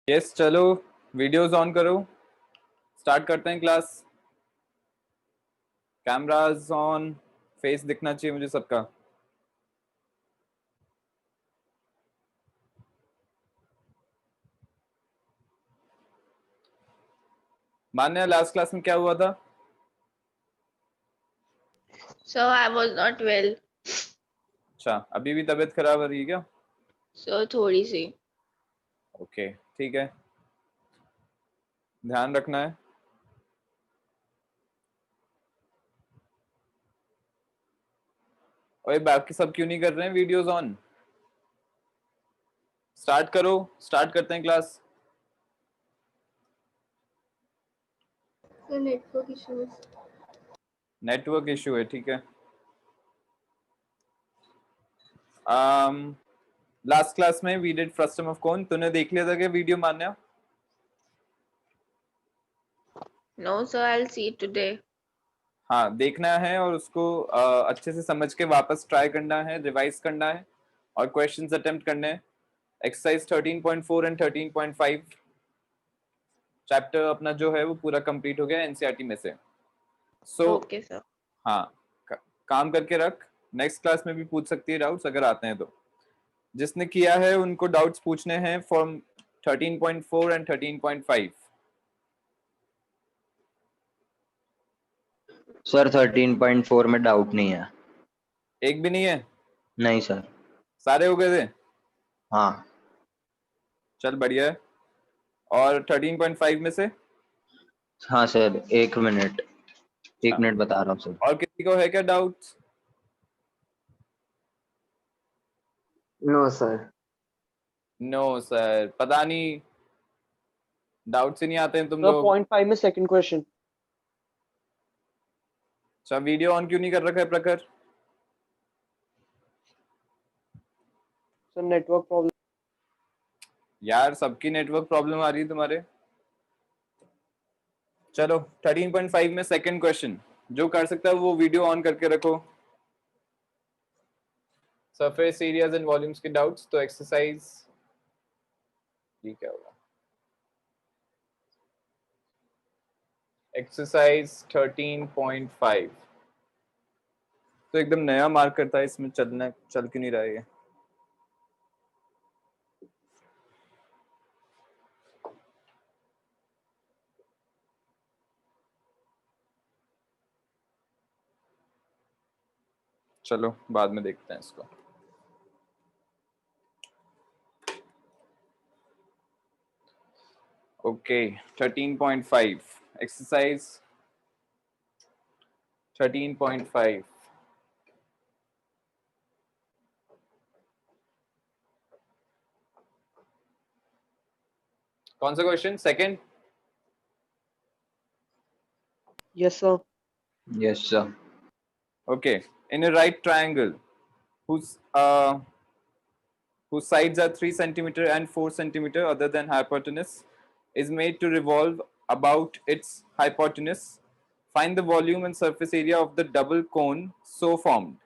Yes चलो, videos on करो, start करते हैं क्लास। कैमराज ऑन, फेस दिखना चाहिए मुझे सबका। मान्या, लास्ट क्लास में क्या हुआ था? So I was not well. अच्छा, अभी भी तबीयत खराब हो रही है क्या? So थोड़ी सी. ओके, ठीक है, ध्यान रखना है। और बाकी सब क्यों नहीं कर रहे हैं वीडियोस ऑन? स्टार्ट करो, स्टार्ट करते हैं class. Network issues. Network issue है, ठीक है। लास्ट क्लास में we did frustum of cone, तूने देख लिया था क्या video Manya? No sir, I'll see it today. हाँ, देखना है और उसको अच्छे से समझ के वापस ट्राई करना है, रिवाइज करना है और क्वेश्चंस अटेम्प्ट करने हैं। एक्सरसाइज 13.4 एंड 13.5 चैप्टर अपना जो है वो पूरा कंप्लीट हो गया एनसीईआरटी में से। Okay sir. हाँ, काम करके रख, नेक्स्ट क्लास में भी पूछ सकती है डाउट्स अगर आते हैं तो। जिसने किया है उनको डाउट्स पूछने हैं फ्रॉम 13.4 एंड 13.5। सर 13.4 में डाउट नहीं है। एक भी नहीं है? नहीं सर। सारे हो गए थे? हाँ। चल बढ़िया है। और 13.5 में से? हाँ सर, एक मिनट बता रहा हूँ सर। और किसी को है क्या doubts? No sir. No sir, पता नहीं, डाउट्स ही नहीं आते हैं तुम तो लोग। 0.5 में सेकंड क्वेश्चन। अच्छा, वीडियो ऑन क्यों नहीं कर रखा है प्रखर? Sir network problem. यार सबकी नेटवर्क प्रॉब्लम आ रही है तुम्हारे। चलो 13.5 में सेकंड क्वेश्चन, जो कर सकता है वो वीडियो ऑन करके रखो। सरफेस एरियाज एंड वॉल्यूम्स के डाउट्स, तो एक्सरसाइज ये क्या होगा? एक्सरसाइज 13.5 तो एकदम नया मार्कर था, इसमें चल क्यों नहीं रहा है? चलो बाद में देखते हैं इसको। Okay, 13.5 exercise 13.5। कौन सा question? Second? Yes sir. Yes sir. Okay, in a right triangle whose sides are 3 centimeter and 4 centimeter other than hypotenuse is made to revolve about its hypotenuse. Find the volume and surface area of the double cone so formed.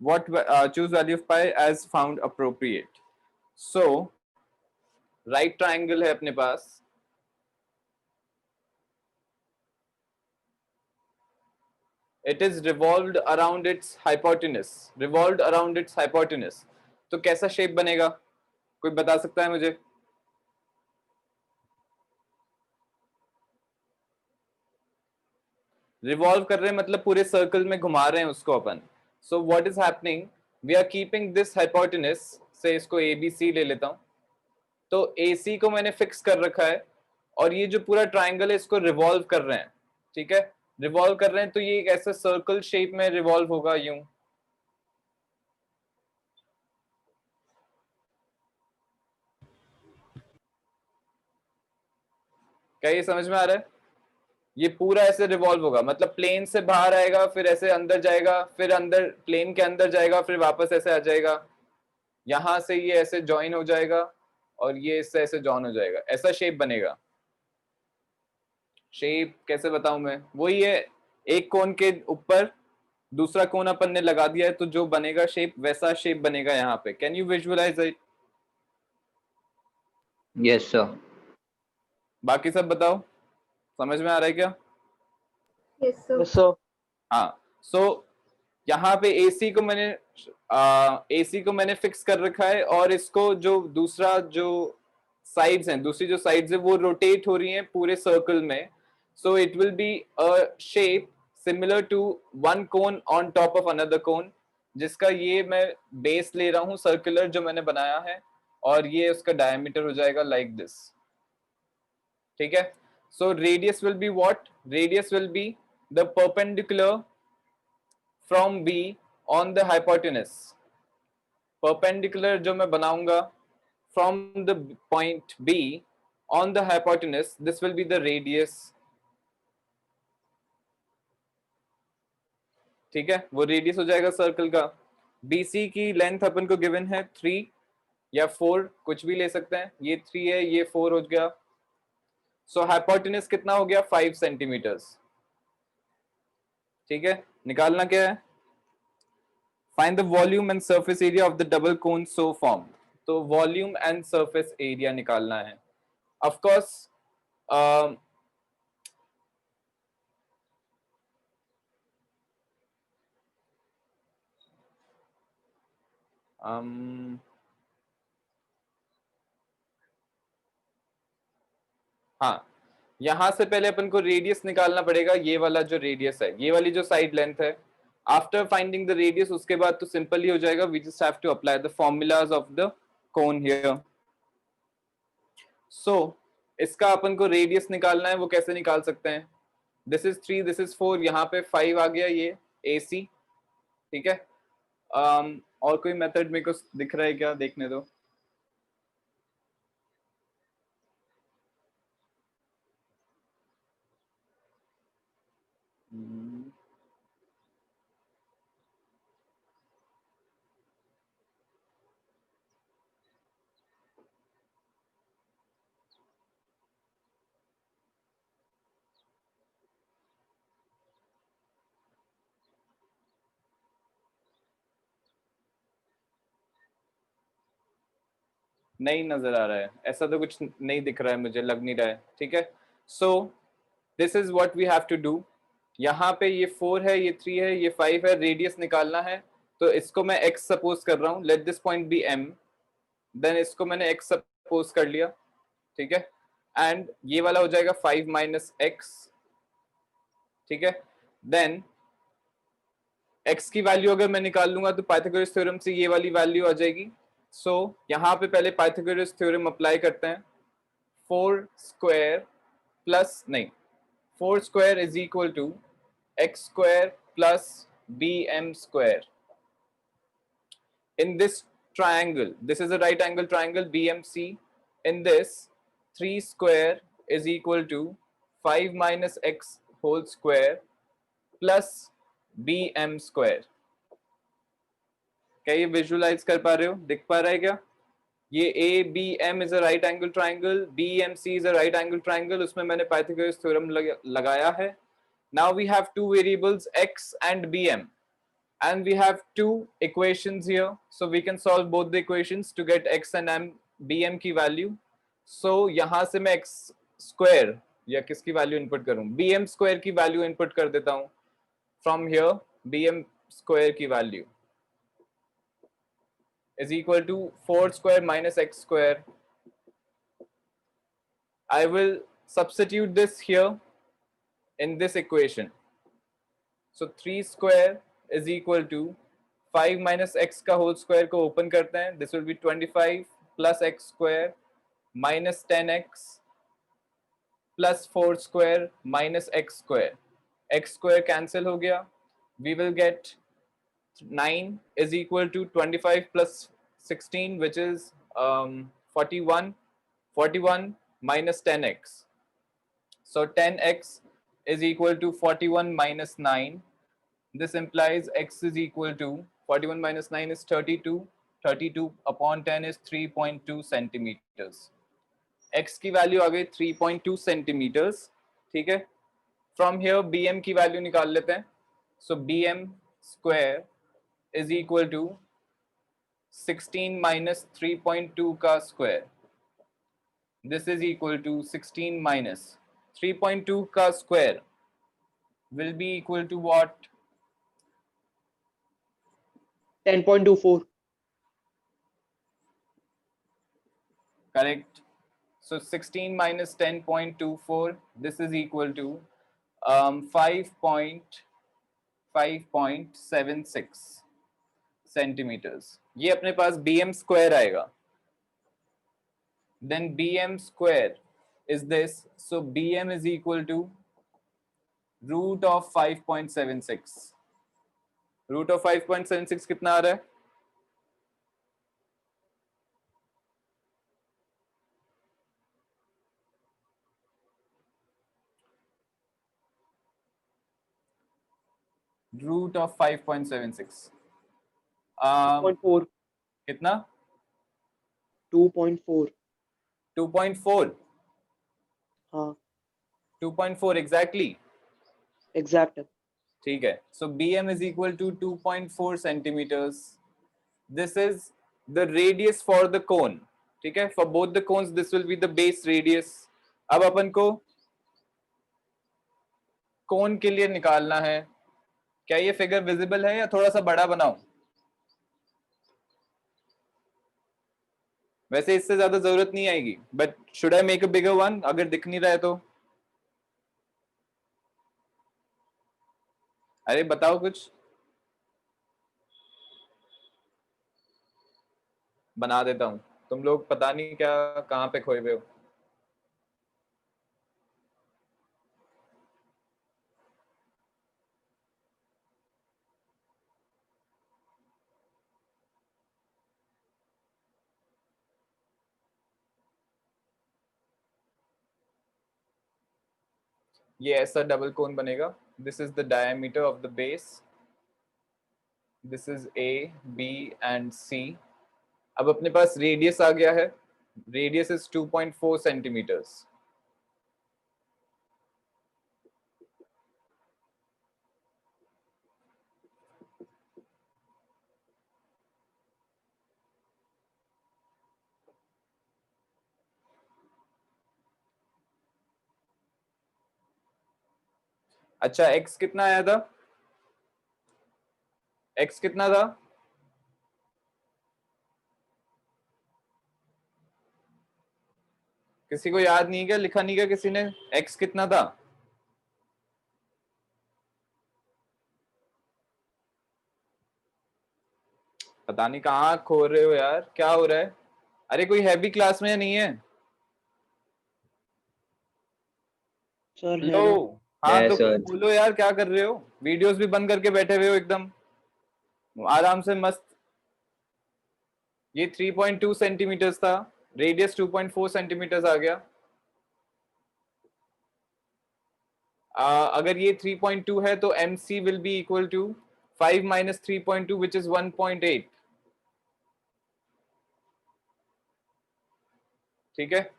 What choose value of pi as found appropriate. So right triangle है अपने पास, it is revolved around its hypotenuse, revolved around its hypotenuse. तो कैसा shape बनेगा, कोई बता सकता है मुझे? रिवॉल्व कर रहे हैं मतलब पूरे सर्कल में घुमा रहे हैं उसको अपन। So what is happening, we are keeping this hypotenuse से, इसको ए बी सी ले लेता हूं, तो ए सी को मैंने फिक्स कर रखा है और ये जो पूरा ट्राइंगल है इसको रिवॉल्व कर रहे हैं। ठीक है, रिवॉल्व कर रहे हैं तो ये एक ऐसा सर्कल शेप में रिवॉल्व होगा यूं। क्या ये समझ में आ रहा है? ये पूरा ऐसे रिवॉल्व होगा, मतलब प्लेन से बाहर आएगा, फिर ऐसे अंदर जाएगा, फिर अंदर प्लेन के अंदर जाएगा, फिर वापस ऐसे आ जाएगा, यहां से ये ऐसे ज्वाइन हो जाएगा और ये इससे ऐसे जॉइन हो जाएगा, ऐसा शेप बनेगा। शेप कैसे बताऊं मैं? वही है, एक कोन के ऊपर दूसरा कोन अपन ने लगा दिया है, तो जो बनेगा शेप वैसा शेप बनेगा यहाँ पे। Can you visualise it? Yes, sir. बाकी सब बताओ, समझ में आ रहा है क्या? Yes, sir. Yes, sir. हाँ, सो यहाँ पे एसी को मैंने फिक्स कर रखा है, और इसको जो दूसरा जो साइड्स हैं, दूसरी जो साइड्स है वो रोटेट हो रही हैं पूरे सर्कल में. So it will be a shape similar to one cone on top of another cone, जिसका ये मैं बेस ले रहा हूँ सर्कुलर जो मैंने बनाया है, और ये उसका डायमीटर हो जाएगा लाइक दिस. ठीक है. So radius will be what? Radius will be the perpendicular from B on the hypotenuse. Perpendicular जो मैं बनाऊंगा from the point B on the hypotenuse, this will be the radius. ठीक है, वो रेडियस हो जाएगा सर्कल का. BC की लेंथ अपन को गिवन है 3 या 4, कुछ भी ले सकते हैं. ये 3 है, ये 4 हो गया. सो हाइपोटेन्यूज कितना हो गया? 5 सेंटीमीटर्स. ठीक है, निकालना क्या है? Find the volume and surface area of the double cone so formed. तो वॉल्यूम एंड सरफेस एरिया निकालना है. ऑफ कोर्स हाँ, यहां से पहले अपन को रेडियस निकालना पड़ेगा. ये वाला जो रेडियस है, ये वाली जो साइड लेंथ है, आफ्टर फाइंडिंग द रेडियस उसके बाद तो सिंपल ही हो जाएगा. We just have to apply the formulas of the cone here. So इसका अपन को रेडियस निकालना है. वो कैसे निकाल सकते हैं? दिस इज 3, दिस इज 4, यहाँ पे 5 आ गया, ये AC. ठीक है. और कोई मेथड मेरे को दिख रहा है क्या? देखने दो. नहीं नजर आ रहा है, ऐसा तो कुछ नहीं दिख रहा है मुझे, लग नहीं रहा है. ठीक है. So this is what we have to do. यहाँ पे ये 4 है, ये 3 है, ये 5 है. रेडियस निकालना है, तो इसको मैं x सपोज कर रहा हूँ. Let this point be m. Then इसको मैंने x सपोज कर लिया. ठीक है. एंड ये वाला हो जाएगा 5 माइनस x. ठीक है. देन x की वैल्यू अगर मैं निकाल लूंगा तो पाइथागोरस थ्योरम से ये वाली वैल्यू आ जाएगी. सो यहाँ पे पहले पाइथागोरस थ्योरम अप्लाई करते हैं. 4 स्क्वायर प्लस नहीं 4 square is equal to x square plus bm square. In this triangle, this is a right angle triangle BMC. In this, 3 square is equal to 5 minus x whole square plus bm square. क्या ये visualise कर पा रहे हो? दिख पा रहा है क्या? ये ABM is a right angle triangle, BMC is a right angle triangle. उसमें मैंने पाइथागोरस थ्योरम लगाया है. Now we have two variables x and bm. And we have two equations here, so we can solve both the equations to get x and bm की value. So यहाँ से मैं x square या किसकी value input करूँ? bm square की value input कर देता हूँ. From here, bm square की value is equal to 4 square minus x square. I will substitute this here in this equation. So 3 square is equal to 5 minus x का whole square को open करते हैं. This will be 25 plus x square minus 10x plus 4 square minus x square. X square cancel हो गया. We will get 9 is equal to 25 plus 16, which is 41. 41 minus 10x. So 10x is equal to 41 minus 9. This implies x is equal to 41 minus 9 is 32. 32 upon 10 is 3.2 centimeters. x की value आ गई 3.2 centimeters. ठीक है. From here bm की value निकाल लेते हैं. So bm square is equal to 16 minus 3.2 का square. this is equal to 16 minus 3.2 का square will be equal to what? 10.24. Correct. So 16 minus 10.24, this is equal to 5.76 centimeters. ये अपने पास bm square आएगा. Then bm square is this. So bm is equal to root of 5.76. Root of 5.76 कितना आ रहा है? Root of 5.76. 2.4. कितना? 2.4. 2.4. हाँ 2.4 exactly. exact है. ठीक है. So bm is equal to 2.4 centimeters. This is the radius for the cone. ठीक है. For both the cones, this will be the base radius. अब अपन को cone के लिए निकालना है. क्या ये फिगर विजिबल है या थोड़ा सा बड़ा बनाऊं? वैसे इससे ज्यादा जरूरत नहीं आएगी, but should I make a bigger one अगर दिख नहीं रहा है तो? अरे बताओ कुछ. बना देता हूं. तुम लोग पता नहीं क्या कहां पे खोए हुए हो. ये ऐसा डबल कोन बनेगा. This is the diameter of the base. This is A B and C. अब अपने पास रेडियस आ गया है. Radius is 2.4 centimetres. अच्छा x कितना आया था? x कितना था? किसी को याद नहीं क्या? लिखा नहीं क्या किसी ने? x कितना था? पता नहीं कहाँ खो रहे हो यार. क्या हो रहा है? अरे कोई है भी क्लास में या नहीं है? सर है लो. ना. हाँ है तो सर. बोलो यार, क्या कर रहे हो? वीडियोस भी बंद करके बैठे हुए हो एकदम आराम से मस्त. ये 3.2 सेंटीमीटर्स था. रेडियस 2.4 सेंटीमीटर्स आ गया. अगर ये 3.2 है तो MC will be equal to 5 minus 3.2 which is 1.8. ठीक है.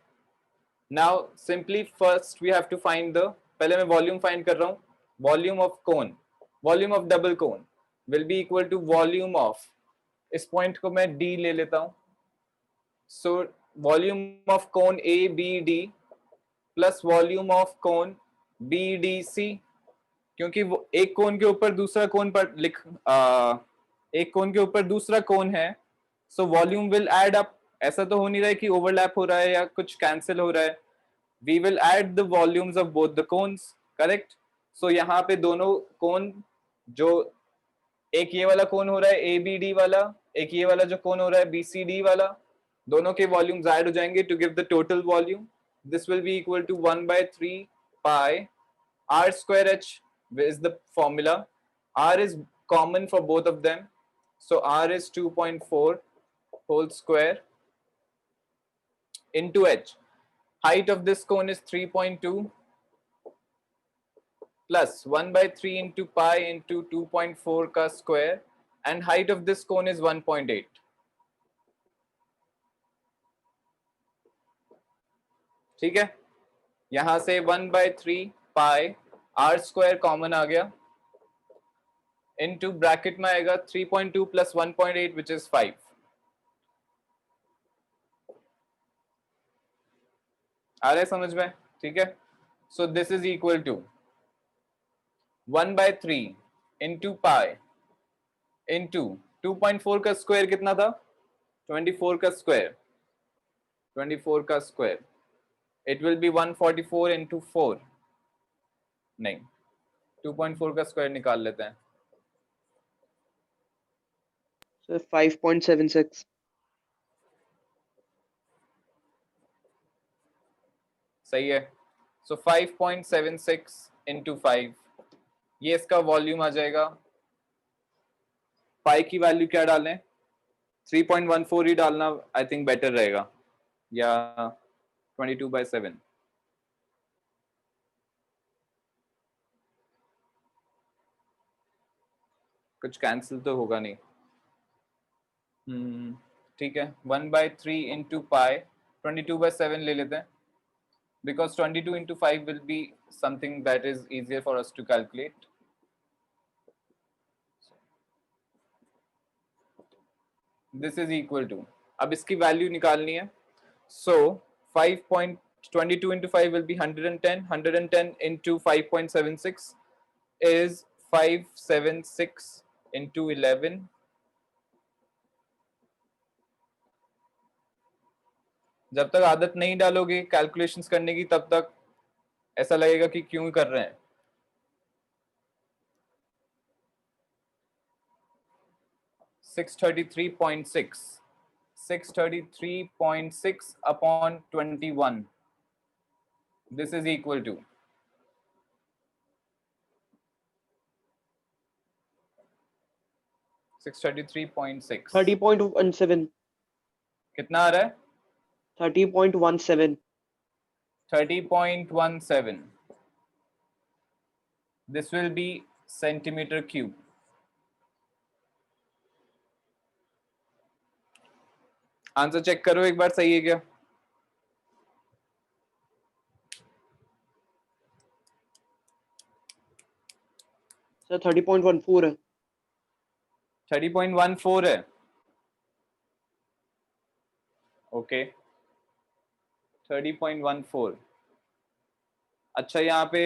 Now simply first we have to find the, पहले मैं वॉल्यूम फाइंड कर रहा हूं. Volume of cone, volume of double cone will be equal to volume of, इस point को मैं D ले लेता हूं. So volume of cone ABD plus volume of cone BDC. क्योंकि वो एक कोन के ऊपर दूसरा कोन पर एक कोन के ऊपर दूसरा कोन है. So volume will add up. ऐसा तो हो नहीं रहा है कि ओवरलैप हो रहा है या कुछ कैंसिल हो रहा है. We will add the volumes of both the cones. Correct. So यहाँ पे दोनों कोन, जो एक ये वाला कोन हो रहा है ABD वाला, एक ये वाला जो कोन हो रहा है BCD वाला, दोनों के वॉल्यूम्स ऐड हो जाएंगे to give the total volume. This will be equal to 1/3 pi R square H is the formula. R is common for both of them. So R is 2.4 whole square into H. Height of this cone is 3.2 plus 1/3 into pi into 2.4 ka square, and height of this cone is 1.8. ठीक है. यहां से 1/3 pi R square common आ गया. into bracket में आएगा 3.2 plus 1.8 which is 5. आ रहा है समझ में? ठीक है, so this is equal to 1/3 into pi into 2.4 का स्क्वायर कितना था? 24 का स्क्वायर, 24 का square, it will B 144 into 4, नहीं 2.4 का स्क्वायर निकाल लेते हैं। सर 5.76। सही है, सो 5.76 इंटू 5, ये इसका वॉल्यूम आ जाएगा। पाई की वैल्यू क्या डालें? 3.14 ही डालना आई थिंक बेटर रहेगा, या 22/7। कुछ कैंसिल तो होगा नहीं। ठीक है, 1/3 इंटू पाई 22/7 ले लेते हैं, because 22 into 5 will be something that is easier for us to calculate. This is equal to, अब इसकी वैल्यू निकालनी है, so 5.22 into 5 will be 110, 110 into 5.76 is 576 into 11, जब तक आदत नहीं डालोगे कैलकुलेशंस करने की तब तक ऐसा लगेगा कि क्यों कर रहे हैं। 633.6, 633.6 upon 21, this is equal to 633.6, 30.17। कितना आ रहा है? 30.17। 30.17, this will be centimeter cube। Answer check करो एक बार, सही है क्या? सर 30.14 है। 30.14 है, ओके 30.14। अच्छा यहाँ पे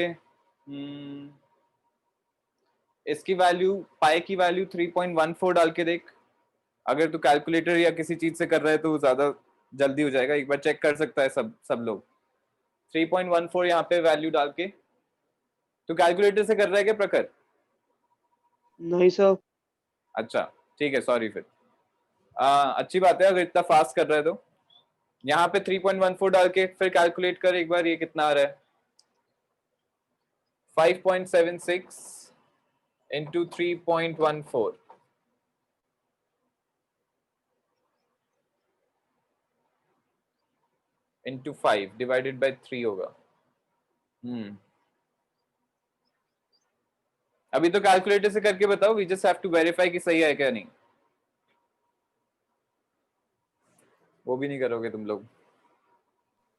इसकी वैल्यू, पाई की वैल्यू 3.14 डाल के देख, अगर तू कैलकुलेटर या किसी चीज से कर रहा है तो ज्यादा जल्दी हो जाएगा, एक बार चेक कर सकता है सब लोग। 3.14 यहाँ पे वैल्यू डाल के, तू कैलकुलेटर से कर रहा है क्या प्रखर? नहीं सर। अच्छा ठीक है, सॉरी फिर। अच्छी बात है अगर इतना फास्ट कर रहा है तो। यहाँ पे 3.14 डाल के फिर कैलकुलेट कर एक बार, ये कितना आ रहा है? 5.76 इंटू 3.14 इंटू 5 डिवाइडेड बाई 3 होगा। अभी तो कैलकुलेटर से करके बताओ, we just have to verify कि सही है क्या नहीं। वो भी नहीं करोगे तुम लोग?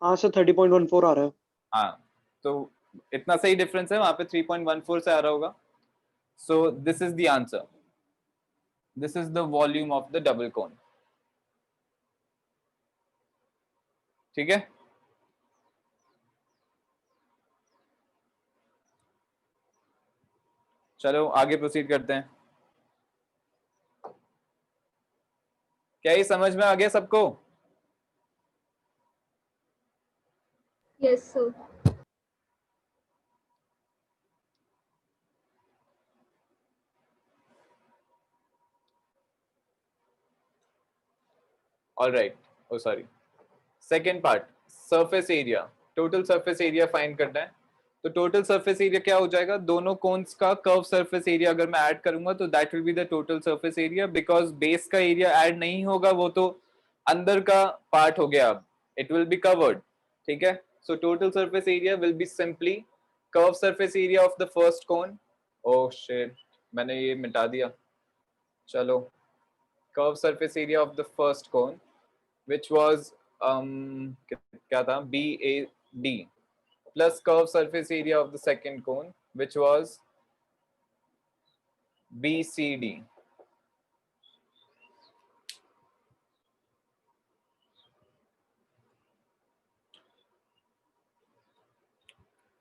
हाँ सर 30.14 आ रहा है। हाँ, तो इतना सही डिफरेंस है, वहां पे 3.14 से आ रहा होगा। So this is the answer, this is the volume of the double cone. ठीक है, चलो आगे प्रोसीड करते हैं। क्या ये समझ में आ गया सबको? Yes, sir. All right, oh sorry, second part, surface area, total surface area find करना है। तो टोटल सरफेस एरिया क्या हो जाएगा? दोनों कोन्स का कर्व सरफेस एरिया अगर मैं ऐड करूंगा तो that will be the total surface area, because base का एरिया ऐड नहीं होगा, वो तो अंदर का पार्ट हो गया, अब इट विल बी कवर्ड। ठीक है, so total surface area will be simply curve surface area of the first cone. Oh shit, मैंने ये मिटा दिया। चलो, curve surface area of the first cone which was क्या था, BAD plus curved surface area of the second cone which was BCD।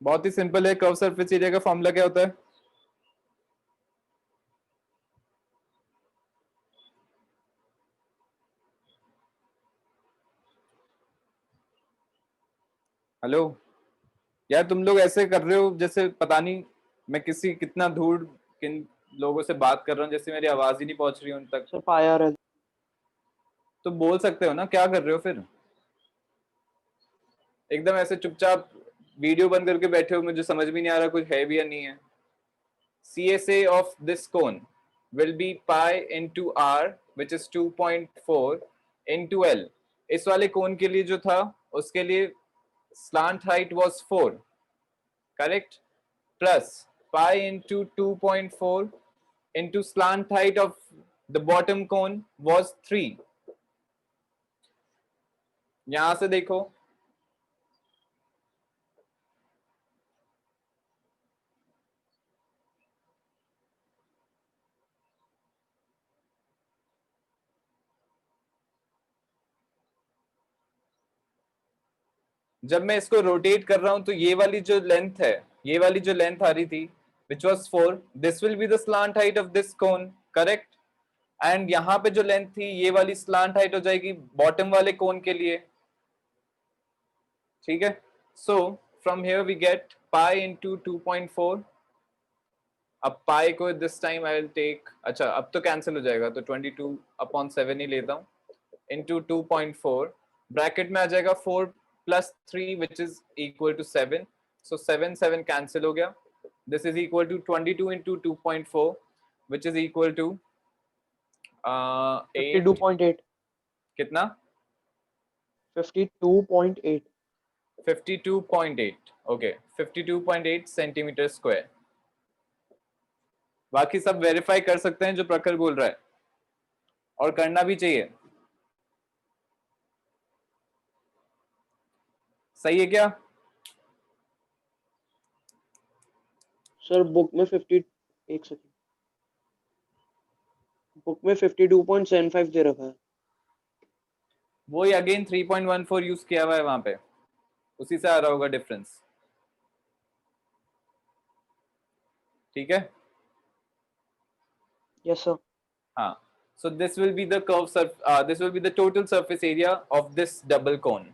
बहुत ही simple है। Curve surface area का फॉर्मूला क्या होता है? हेलो यार, तुम लोग ऐसे कर रहे हो जैसे पता नहीं मैं कितना दूर किन लोगों से बात कर रहा हूँ, जैसे मेरी आवाज ही नहीं पहुंच रही उन तक। सर पाई आ रहा है। तो बोल सकते हो ना, क्या कर रहे हो फिर? एकदम ऐसे चुपचाप वीडियो बंद करके बैठे हो, मुझे समझ भी नहीं आ रहा कुछ है भी या नहीं है। CSA of this cone will be pi into r, which is 2.4 into L. इस वाले कोन के लिए जो था उसके लिए slant height was 4, correct? Plus pi into 2.4 into slant height of the bottom cone was 3. यहां से देखो, जब मैं इसको रोटेट कर रहा हूं तो ये वाली जो लेंथ है, ये वाली जो लेंथ आ रही थी which was 4, this will be the slant height of this cone, correct? And यहाँ पे जो लेंथ थी ये वाली स्लांट हाइट हो जाएगी बॉटम वाले कोन के लिए, ठीक है? So from here we get pi into 2.4। अब पाई को this time I will take, अच्छा अब तो कैंसिल हो जाएगा तो 22/7 ही लेता हूँ, इंटू 2.4, ब्रैकेट में आ जाएगा 4 plus 3 which is equal to 7, so 7 cancel हो गया, this is equal to 22 into 2.4 which is equal to 8, 52.8 कितना? 52.8 52.8, okay, 52.8 सेंटीमीटर स्क्वायर। बाकी सब वेरीफाई कर सकते हैं जो प्रखर बोल रहा है, और करना भी चाहिए। सही है क्या? सर बुक में 50, एक सेकंड, बुक में 52.75 दे रखा है। वही अगेन 3.14 यूज किया हुआ है वहां पे, उसी से आ रहा होगा डिफरेंस, ठीक है? Yes sir. हाँ, so this will be the curve this will be the total surface area of this double cone.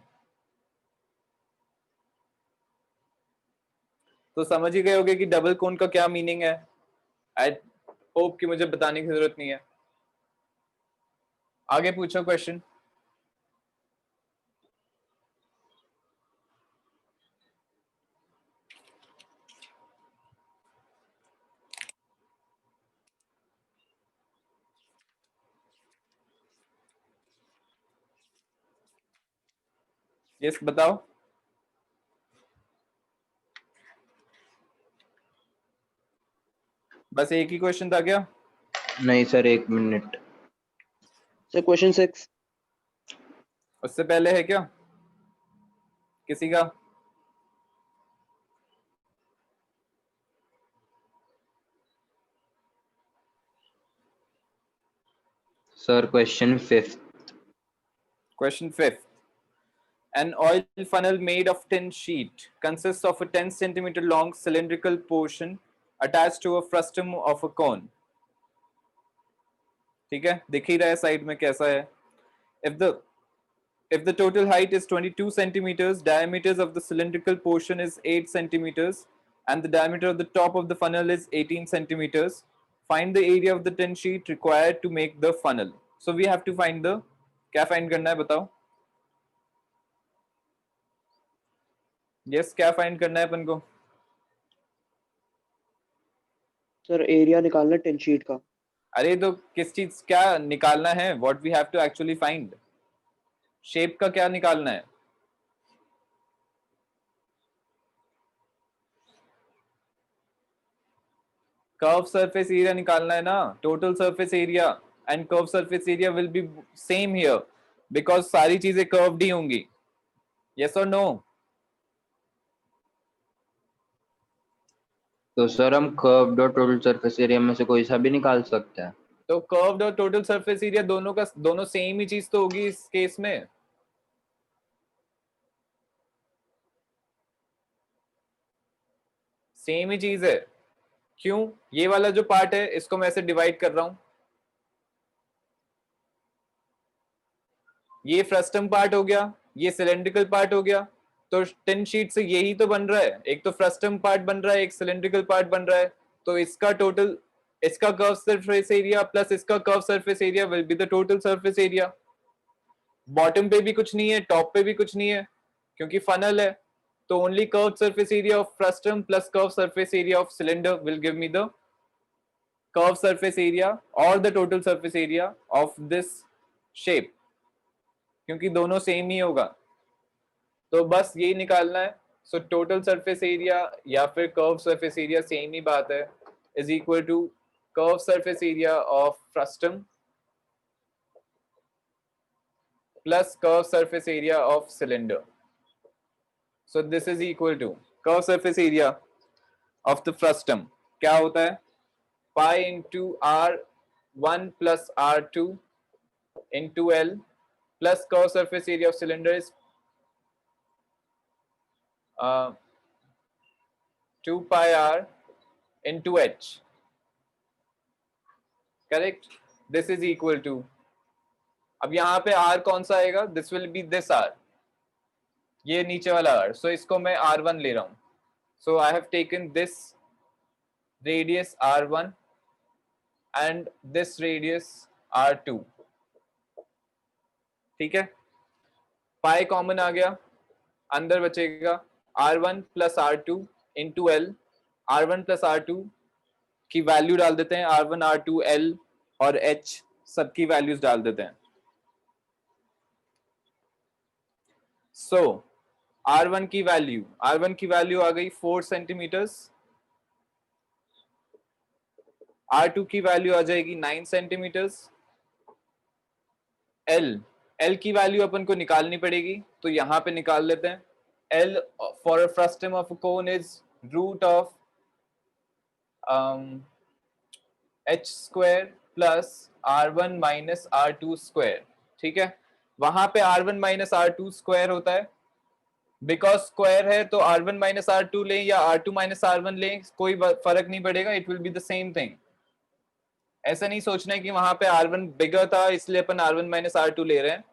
तो समझ ही गए होगे कि डबल कोन का क्या मीनिंग है। आई होप कि मुझे बताने की जरूरत नहीं है। आगे पूछो क्वेश्चन। यस बताओ। बस एक ही क्वेश्चन था क्या? नहीं सर, 1 मिनट। Sir question 6। उससे पहले है क्या किसी का? Sir question 5th। Question 5th. An oil funnel made of tin sheet consists of a 10 centimeter long cylindrical portion attached to a frustum of a cone. ठीक है, दिख ही रहा है साइड में कैसा है। If the total height is 22 centimeters, diameters of the cylindrical portion is 8 centimeters, and the diameter of the top of the funnel is 18 centimeters, find the area of the tin sheet required to make the funnel. So we have to find the, क्या find करना है बताओ? Yes, क्या find करना है अपन को? Sir area निकालना ten sheet का। अरे तो किस चीज क्या निकालना है? What we have to actually find? Shape का क्या निकालना है? कर्व सरफेस एरिया निकालना है ना, total surface area, and curve surface area will be same here because सारी चीजें कर्व्ड ही होंगी। यस और नो? तो सर हम कर्व्ड और टोटल सरफेस एरिया में से कोई सा भी निकाल सकते हैं। तो कर्व्ड और टोटल सरफेस एरिया दोनों सेम ही चीज तो होगी इस केस में। सेम ही चीज है। क्यों? ये वाला जो पार्ट है इसको मैं ऐसे डिवाइड कर रहा हूं, ये फ्रस्टम पार्ट हो गया, ये सिलेंड्रिकल पार्ट हो गया। तो टिन शीट से यही तो बन रहा है, एक तो फ्रस्टम पार्ट बन रहा है, एक सिलेंड्रिकल पार्ट बन रहा है। तो इसका टोटल, इसका कर्व सरफेस एरिया प्लस इसका curve surface area will be the total surface area. Bottom पे भी कुछ नहीं है, टॉप पे भी कुछ नहीं है, क्योंकि फनल है। तो only curve surface area of frustum plus curve surface area of cylinder will give me the curve surface area और the total surface area of this shape, क्योंकि दोनों सेम ही होगा। तो बस यही निकालना है। सो टोटल सरफेस एरिया या फिर कर्व सरफेस एरिया सेम ही बात है, is equal to curve surface area of frustum plus curve surface area of cylinder. So this is equal to curve surface area of the frustum क्या होता है, pi into R1 plus R2 into L plus curve surface area of cylinder is 2 pi R into H. Correct? This is equal to, अब यहाँ पे R कौन सा आएगा, this will be this R, ये नीचे वाला R, so इसको मैं R1 ले रहा हूँ। So I have taken this radius R1 and this radius R2, ठीक है। पाई कॉमन आ गया, अंदर बचेगा R1 plus R2 into L। R1 plus R2 की वैल्यू डाल देते हैं, R1 R2 L और H सबकी वैल्यूज डाल देते हैं। सो R1 की वैल्यू आ गई 4 सेंटीमीटर्स, R2 की वैल्यू आ जाएगी 9 सेंटीमीटर्स, L की वैल्यू अपन को निकालनी पड़ेगी, तो यहां पे निकाल लेते हैं। L for a frustum of a cone is root of h square plus R1 minus R2 square, ठीक है। वहां पे R1 minus R2 square होता है, बिकॉज स्क्वायर है तो R1 minus R2 लें या R2 minus R1 लें, कोई फर्क नहीं पड़ेगा, it will be the same thing. ऐसा नहीं सोचना है कि वहां पे R1 बिगर था इसलिए अपन R1 minus R2 ले रहे हैं,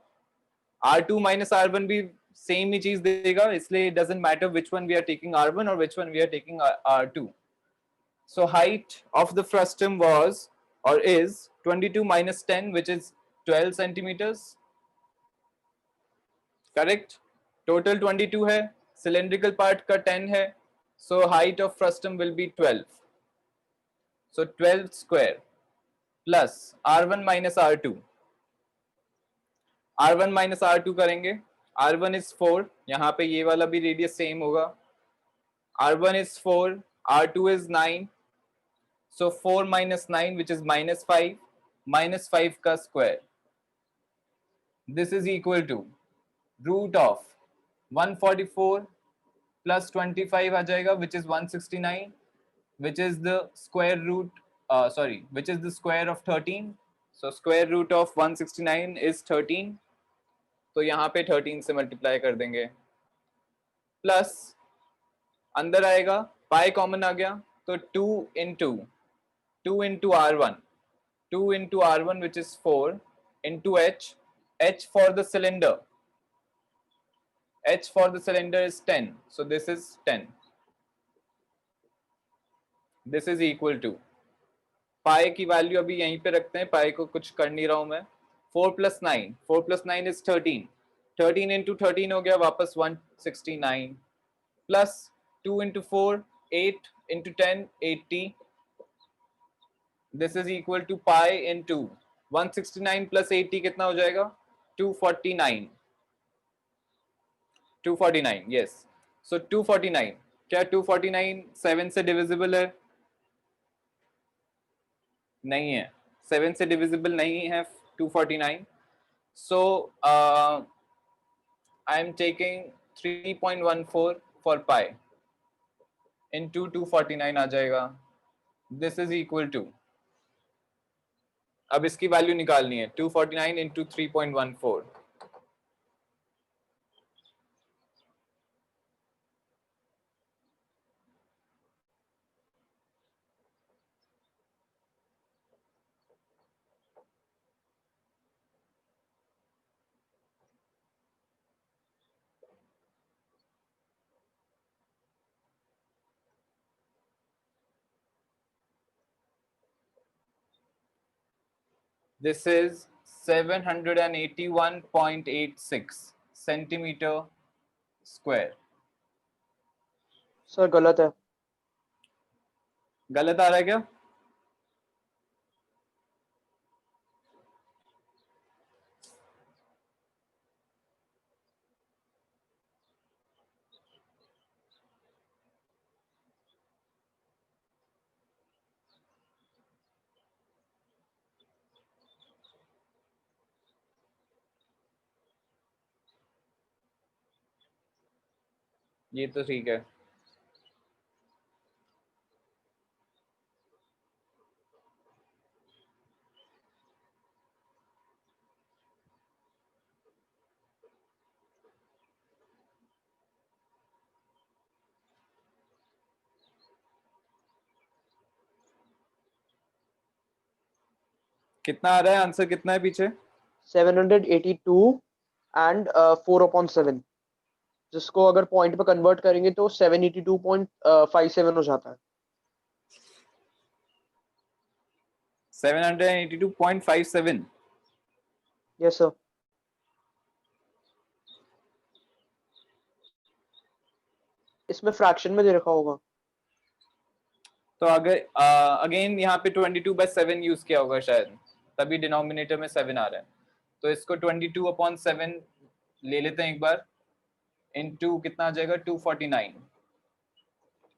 R2 minus R1 भी सेम ही चीज देगा, इसलिए it doesn't matter which one we are taking R1 or which one we are taking R2. So height of the frustum was or is 22 minus 10, which is 12 centimeters. Correct? Total 22 है, cylindrical part का 10 है, so height of frustum will be 12. So 12 square plus R1 minus R2. R1 minus R2 करेंगे, R1 is 4, यहाँ पे ये वाला भी radius same होगा, R1 is 4, R2 is 9, so 4 minus 9 which is minus 5 का square. This is equal to root of 144 plus 25 आ जाएगा, which is 169, which is the square root, which is the square of 13. So square root of 169 is 13. तो यहाँ पे 13 से multiply कर देंगे, plus अंदर आएगा, पाई कॉमन आ गया, तो 2 into R1 which is 4 into H for the cylinder, H for the cylinder is 10, so this is 10. This is equal to, पाई की वैल्यू अभी यहीं पे रखते हैं, पाई को कुछ कर नहीं रहा हूं मैं, 4 plus 9 is 13, 13 into 13 हो गया वापस 169, plus 2 into 4 8 into 10 80. This is equal to pi into 169 plus 80 कितना हो जाएगा, 249, yes. So 249, क्या 249 7 से डिविजिबल है? नहीं है, 7 से डिविजिबल नहीं है 249. So I am taking 3.14 for pi into 249 आ जाएगा. This is equal to, अब इसकी वैल्यू निकालनी है, 249 into 3.14. This is 781.86 centimeter square. Sir गलत है। गलत आ रहा है क्या? ये तो ठीक है। कितना आ रहा है? आंसर कितना है पीछे? 782 एंड 4/7, जिसको अगर पॉइंट पे कन्वर्ट करेंगे तो 782.57 हो जाता है। 782.57। Yes sir. इसमें फ्रैक्शन में दे रखा होगा। तो अगर अगेन यहाँ पे 22/7 यूज किया होगा शायद, तभी डिनोमिनेटर में 7 आ रहा है। तो इसको 22/7 ले लेते हैं एक बार, इनटू कितना आ जाएगा 249।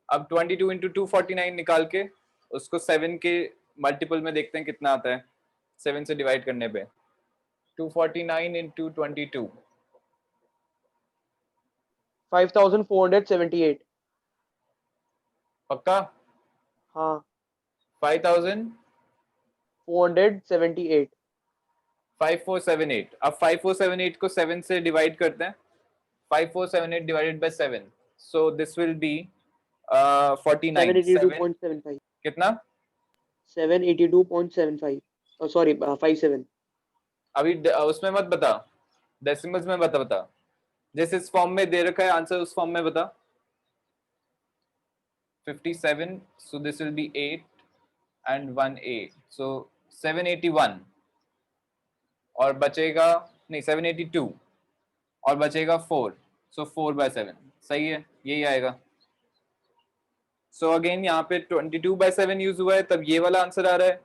अब 22 इंटू 249 निकाल के उसको 7 के मल्टीपल में देखते हैं कितना आता है 7 से डिवाइड करने पे। 249 इंटू 22 5478। पक्का? हाँ 5478। 5478। अब 5478 को 7 से डिवाइड करते हैं। 5478 divided by 7, so this will B 49। 782.75। कितना? 782.75 सॉरी 57। अभी उसमें मत बता, डेसिमल्स में बता। जैसे इस फॉर्म में दे रखा है आंसर, उस फॉर्म में बता। 57, so this will be 8 and 1 8, so 781 और बचेगा नहीं 782 और बचेगा 4, so 4/7 सही है, यही आएगा। सो अगेन यहाँ पे 22/7 यूज हुआ है तब ये वाला आंसर आ रहा है,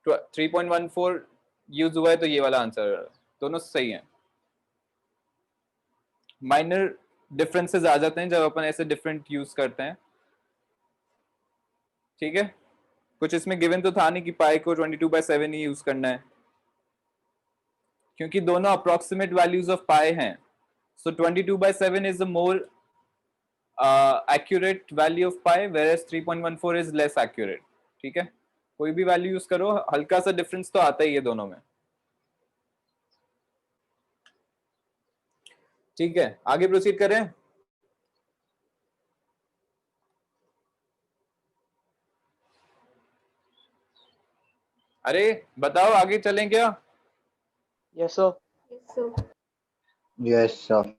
3.14 यूज हुआ है तो ये वाला आंसर आ रहा है। दोनों सही है। माइनर डिफरेंसेस आ जाते हैं जब अपन ऐसे डिफरेंट यूज करते हैं, ठीक है। कुछ इसमें गिवन तो था नहीं कि पाई को 22/7 ही यूज करना है, क्योंकि दोनों अप्रोक्सीमेट वैल्यूज ऑफ पाई हैं। सो 22/7 is a more accurate value of pi, whereas 3.14 is less accurate, ठीक है। कोई भी वैल्यू यूज करो, हल्का सा डिफरेंस तो आता ही है दोनों में, ठीक है। आगे प्रोसीड करें। अरे बताओ आगे चलें क्या? Yes sir. Yes, sir. Yes sir.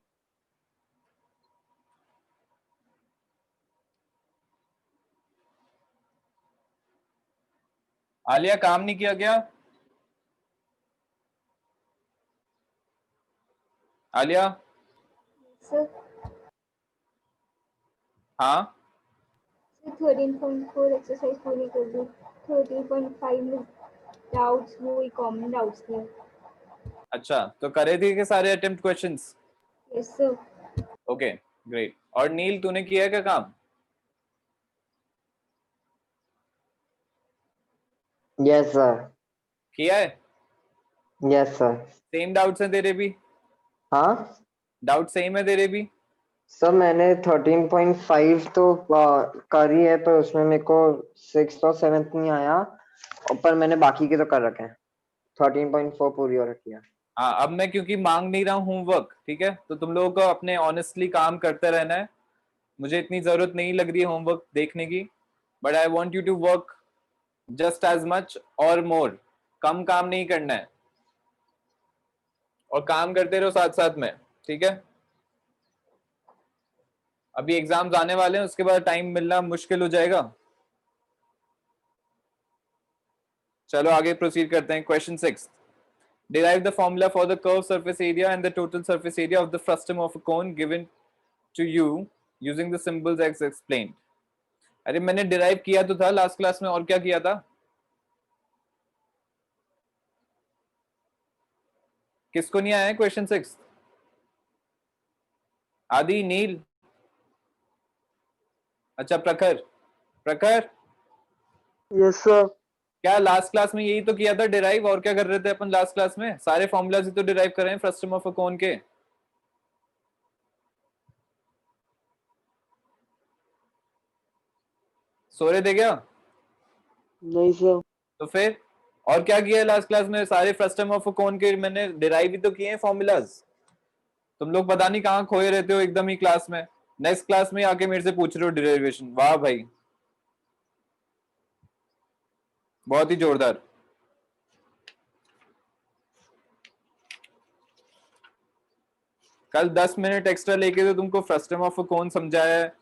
Alia काम नहीं किया क्या? आलिया? Sir, हाँ 13.4 एक्सरसाइज पूरी कर दी। 13.5 में डाउट्स, वो ही कॉमन डाउट्स थे। अच्छा, तो करे थे कि सारे attempt questions? Yes sir. Okay great. और नील तूने किया है क्या काम? Yes sir. किया है? Yes sir. सेम डाउट्स हैं तेरे भी? हाँ डाउट सेम है तेरे भी? सर, मैंने 13.5 तो करी है, पर उसमें मेरे को 6th और 7th नहीं आया, और पर मैंने बाकी के तो कर रखे हैं। 13.4 पूरी हो रखी है। हाँ, अब मैं क्योंकि मांग नहीं रहा हूँ होमवर्क, ठीक है, तो तुम लोगों को अपने ऑनेस्टली काम करते रहना है। मुझे इतनी जरूरत नहीं लग रही है होमवर्क देखने की, but I want you to work just as much और मोर। कम काम नहीं करना है और काम करते रहो साथ साथ में, ठीक है। अभी एग्जाम्स आने वाले हैं, उसके बाद टाइम मिलना मुश्किल हो जाएगा। चलो आगे प्रोसीड करते हैं। Question 6, Derive the formula for the curved surface area and the total surface area of the frustum of a cone given to you using the symbols as explained. अरे मैंने derive किया तो था लास्ट क्लास में, और क्या किया था? किसको नहीं आया है क्वेश्चन 6? आदि, नील, अच्छा प्रखर, प्रखर यस सर। क्या लास्ट क्लास में यही तो किया था डिराइव? और क्या कर रहे थे अपन लास्ट क्लास में? सारे फॉर्मूलाज ही तो डिराइव कर रहे हैं फ्रस्टम ऑफ अ कोन के। सो रहे थे क्या? नहीं सर। तो फिर और क्या किया है लास्ट क्लास में? सारे फ्रस्टम ऑफ अ कोन के मैंने डिराइव ही तो किए हैं फॉर्मूलाज। तुम लोग पता नहीं कहाँ खोए रहते हो एकदम ही क्लास में, नेक्स्ट क्लास में आके मेरे से पूछ रहे हो डिराइवेशन। वाह भाई, बहुत ही जोरदार। कल 10 मिनट एक्स्ट्रा लेके तो तुमको फ्रस्टम ऑफ अ कोन समझाया है,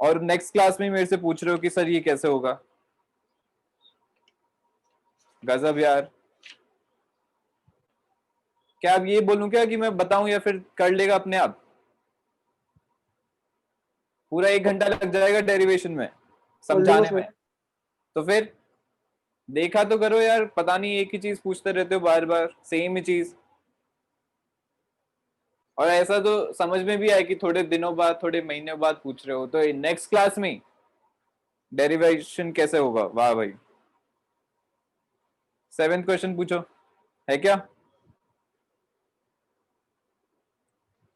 और नेक्स्ट क्लास में मेरे से पूछ रहे हो कि सर ये कैसे होगा। गजब यार। क्या अब ये बोलूं क्या कि मैं बताऊं, या फिर कर लेगा अपने आप? पूरा 1 घंटा लग जाएगा डेरिवेशन में समझाने में। तो फिर देखा तो करो यार, पता नहीं एक ही चीज पूछते रहते हो बार बार, सेम ही चीज। और ऐसा तो समझ में भी आए कि थोड़े दिनों बाद, थोड़े महीने बाद पूछ रहे हो, तो नेक्स्ट क्लास में डेरिवेशन कैसे होगा। वाह भाई। 7th क्वेश्चन पूछो, है क्या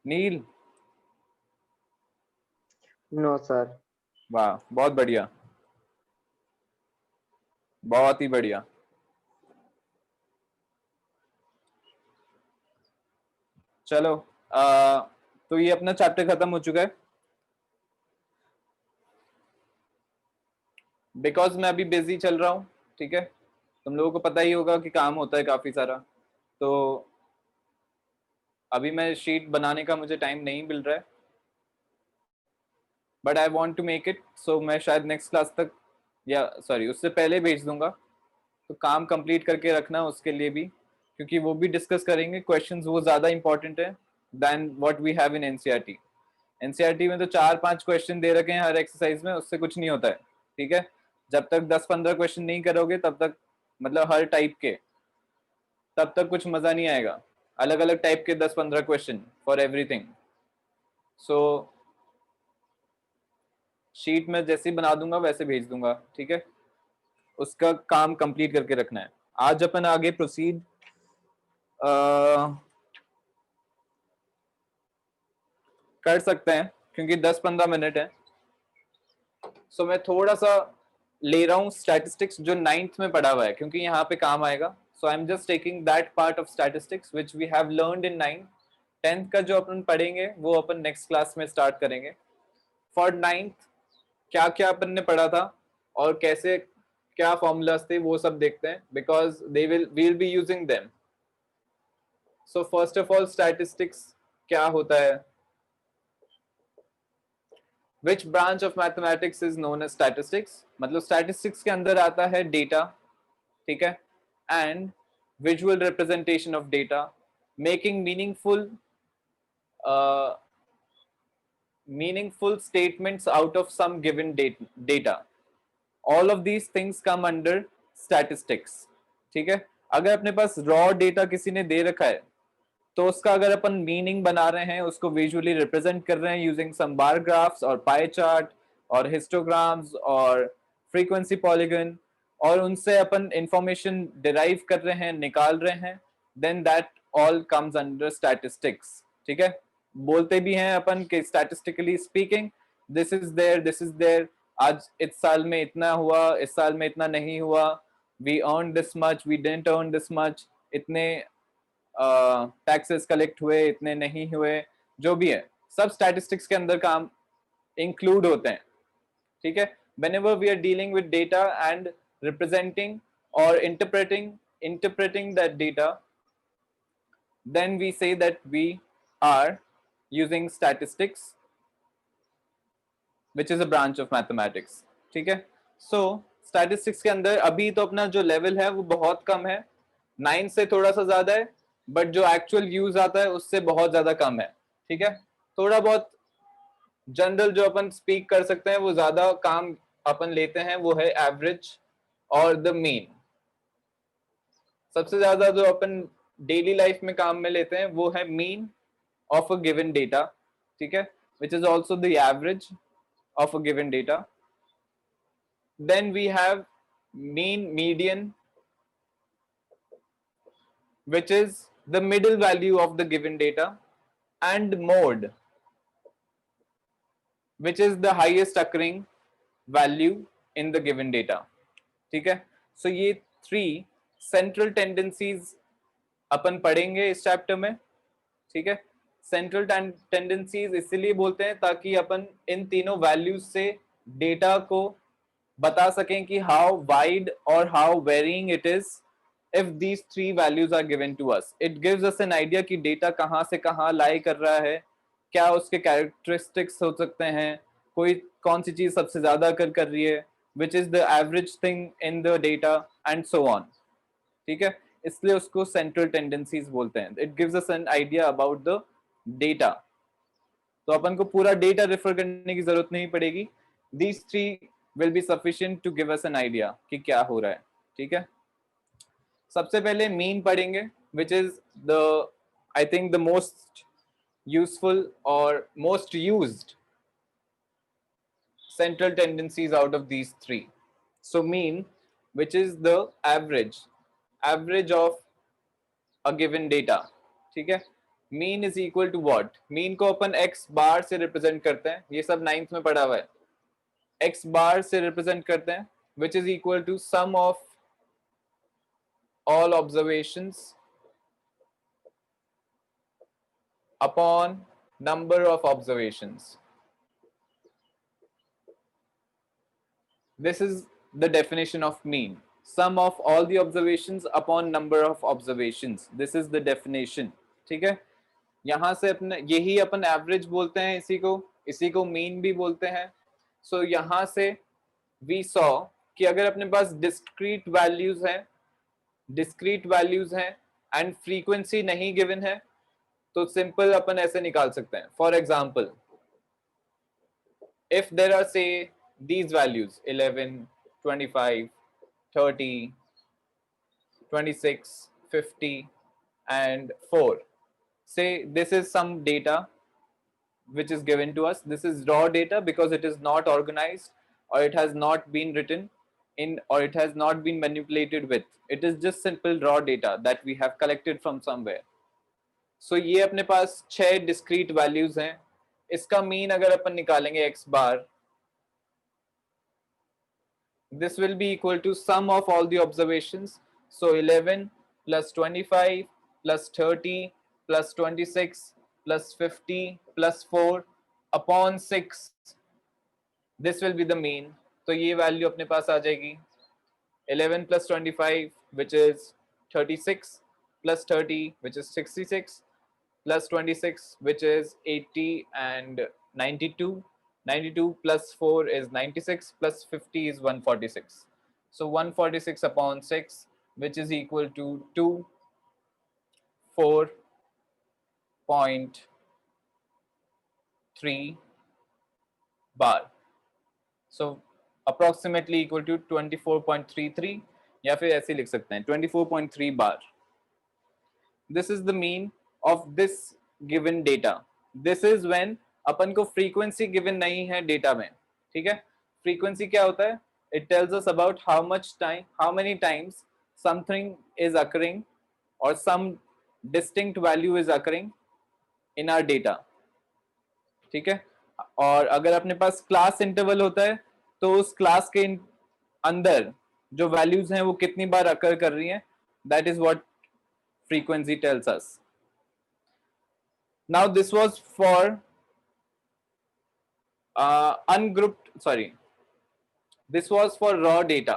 नील? No sir. वाह, बहुत बढ़िया, बहुत ही बढ़िया। चलो तो ये अपना चैप्टर खत्म हो चुका है। बिकॉज मैं अभी बिजी चल रहा हूँ, ठीक है, तुम लोगों को पता ही होगा कि काम होता है काफी सारा, तो अभी मैं शीट बनाने का मुझे टाइम नहीं मिल रहा है, but I want to make it. So मैं शायद नेक्स्ट क्लास तक, या सॉरी उससे पहले भेज दूंगा, तो काम कंप्लीट करके रखना उसके लिए भी, क्योंकि वो भी डिस्कस करेंगे क्वेश्चंस, वो ज़्यादा इंपॉर्टेंट है than what we have in NCERT. NCERT में तो 4-5 क्वेश्चन दे रखे हैं हर एक्सरसाइज में, उससे कुछ नहीं होता है, ठीक है। जब तक 10-15 क्वेश्चन नहीं करोगे तब तक, मतलब हर टाइप के, तब तक कुछ मज़ा नहीं आएगा। अलग अलग टाइप के 10-15 question for everything. So sheet में जैसे ही बना दूंगा वैसे भेज दूंगा, ठीक है। उसका काम कंप्लीट करके रखना है। आज अपन आगे प्रोसीड कर सकते हैं, क्योंकि 10-15 मिनट है। सो मैं थोड़ा सा ले रहा हूँ स्टैटिस्टिक्स, जो 9th में पढ़ा हुआ है, क्योंकि यहाँ पे काम आएगा। So I am just taking that part of statistics which we have learned in 9th। 10th का जो अपन पढ़ेंगे वो अपन नेक्स्ट क्लास में स्टार्ट करेंगे। फॉर 9th क्या क्या अपन ने पढ़ा था और कैसे क्या फॉर्मूलाज थे वो सब देखते हैं, because they will be using them. So first of all statistics क्या होता है? Which branch of mathematics is known as statistics? मतलब statistics के अंदर आता है data, ठीक है, and visual representation of data, making meaningful statements out of some given data. All of these things come under statistics, ठीक है। अगर अपने पास raw data किसी ने दे रखा है, तो उसका अगर अपन मीनिंग बना रहे हैं, उसको विजुअली रिप्रेजेंट कर रहे हैं यूजिंग सम बार ग्राफ्स और पाई चार्ट और हिस्टोग्राम्स और फ्रीक्वेंसी पॉलीगन, और उनसे अपन इंफॉर्मेशन डिराइव कर रहे हैं, निकाल रहे हैं, then that all comes under statistics, ठीक है। बोलते भी हैं अपन कि statistically speaking this is there, आज इस साल में इतना हुआ, इस साल में इतना नहीं हुआ, we earn this much, we didn't earn this much, इतने टैक्सेस कलेक्ट हुए, इतने नहीं हुए, जो भी है सब स्टैटिस्टिक्स के अंदर काम इंक्लूड होते हैं, ठीक है। whenever we are dealing with data and representing or interpreting that data, then we say that we are using statistics, which is a branch of mathematics, ठीक है। so statistics के अंदर अभी तो अपना जो लेवल है वो बहुत कम है, 9 से थोड़ा सा ज्यादा है, बट जो एक्चुअल यूज आता है उससे बहुत ज्यादा कम है, ठीक है। थोड़ा बहुत जनरल जो अपन स्पीक कर सकते हैं वो ज्यादा काम अपन लेते हैं, वो है एवरेज और द मीन। सबसे ज्यादा जो अपन डेली लाइफ में काम में लेते हैं वो है mean of a given data, ठीक है, which is also the average of a given data. Then we have mean, median, which is the middle value of the given data, and mode, which is the highest occurring value in the given data, ठीक है। सो ये 3 central tendencies अपन पढ़ेंगे इस chapter में, ठीक है। Central tendencies इसलिए बोलते हैं ताकि अपन इन तीनों वैल्यूज से डेटा को बता सकें कि हाउ वाइड और how wearing it is if these 3 values are given to us. It gives us an idea कि डेटा कहाँ से कहाँ लाई कर रहा है, क्या उसके कैरेक्टरिस्टिक्स हो सकते हैं, कोई कौन सी चीज सबसे ज्यादा अकर कर रही है, which is the average thing in the data and so on, ठीक है। इसलिए उसको सेंट्रल टेंडेंसीज बोलते हैं। It gives us an idea about the data. तो अपन को पूरा डेटा रेफर करने की जरूरत नहीं पड़ेगी, these 3 will be sufficient to give us an idea कि क्या हो रहा है, ठीक है। सबसे पहले मीन पढ़ेंगे, which is the I think the most useful और most used central tendencies out of these 3. So mean, which is the average of a given data, ठीक है। mean is equal to what? mean को अपन x बार से represent करते हैं, ये सब 9th में पढ़ा हुआ है। x बार से रिप्रेजेंट करते हैं, which is equal to sum of all observations upon number of observations. This is the definition of mean. Sum of all the observations upon number of observations. This is the definition. ठीक है। यहां से अपने यही अपन average बोलते हैं, इसी को मीन भी बोलते हैं। सो यहां से वी सॉ कि अगर अपने पास डिस्क्रीट वैल्यूज हैं एंड फ्रीक्वेंसी नहीं गिवन है तो सिंपल अपन ऐसे निकाल सकते हैं। For example, if there are say these values 11, 25, 30, 26, 50 and 4, say this is some data which is given to us. This is raw data because it is not organized or it has not been written in or it has not been manipulated with. It is just simple raw data that we have collected from somewhere. So ये अपने पास 6 discrete values हैं। इसका mean अगर अपन निकालेंगे x bar, this will be equal to sum of all the observations. So 11 plus 25 plus 30 plus 26 plus 50 plus 4 upon 6. This will be the mean. तो ये value अपने पास आ जाएगी 11 plus 25 which is 36 plus 30 which is 66 plus 26 which is 80 and 92. 92 plus 4 is 96 plus 50 is 146. So 146 upon 6 which is equal to 24.3 bar. So approximately equal to 24.33 या फिर ऐसे लिख सकते हैं 24.3 bar. This is the mean of this given data. This is when अपन को frequency given नहीं है data में, ठीक है। फ्रीक्वेंसी क्या होता है? It tells us about how many times something is occurring और some distinct value is occurring in our data, ठीक है। और अगर अपने पास क्लास इंटरवल होता है तो उस क्लास के अंदर जो वैल्यूज हैं वो कितनी बार अकर कर रही हैं, that is what frequency tells us. Now this was for this was for raw data.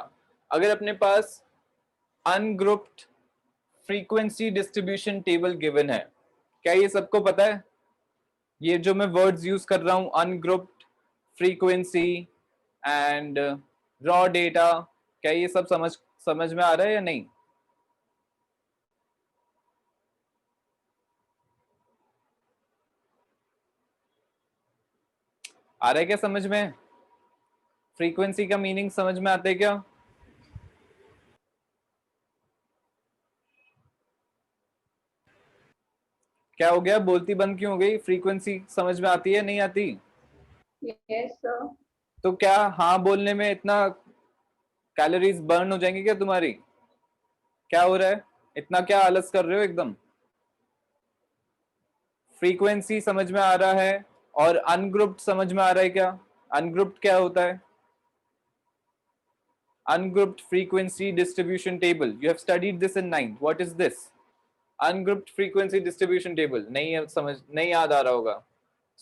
अगर अपने पास ungrouped frequency distribution table given है, क्या ये सबको पता है? ये जो मैं words यूज कर रहा हूं ungrouped, frequency and raw data, क्या ये सब समझ में आ रहा है या नहीं? आ रहा है क्या समझ में? फ्रीक्वेंसी का मीनिंग समझ में आता है क्या? क्या हो गया, बोलती बंद क्यों हो गई? फ्रीक्वेंसी समझ में आती है नहीं आती? Yes sir. तो क्या हाँ बोलने में इतना कैलोरीज बर्न हो जाएंगी क्या तुम्हारी? क्या हो रहा है, इतना क्या आलस कर रहे हो एकदम? फ्रीक्वेंसी समझ में आ रहा है और अनग्रुप्ड समझ में आ रहा है क्या? अनग्रुप्ड क्या होता है? Ungrouped frequency distribution table. You have studied this in 9th. What is this? Ungrouped frequency distribution table. नहीं समझ, नहीं याद आ रहा होगा.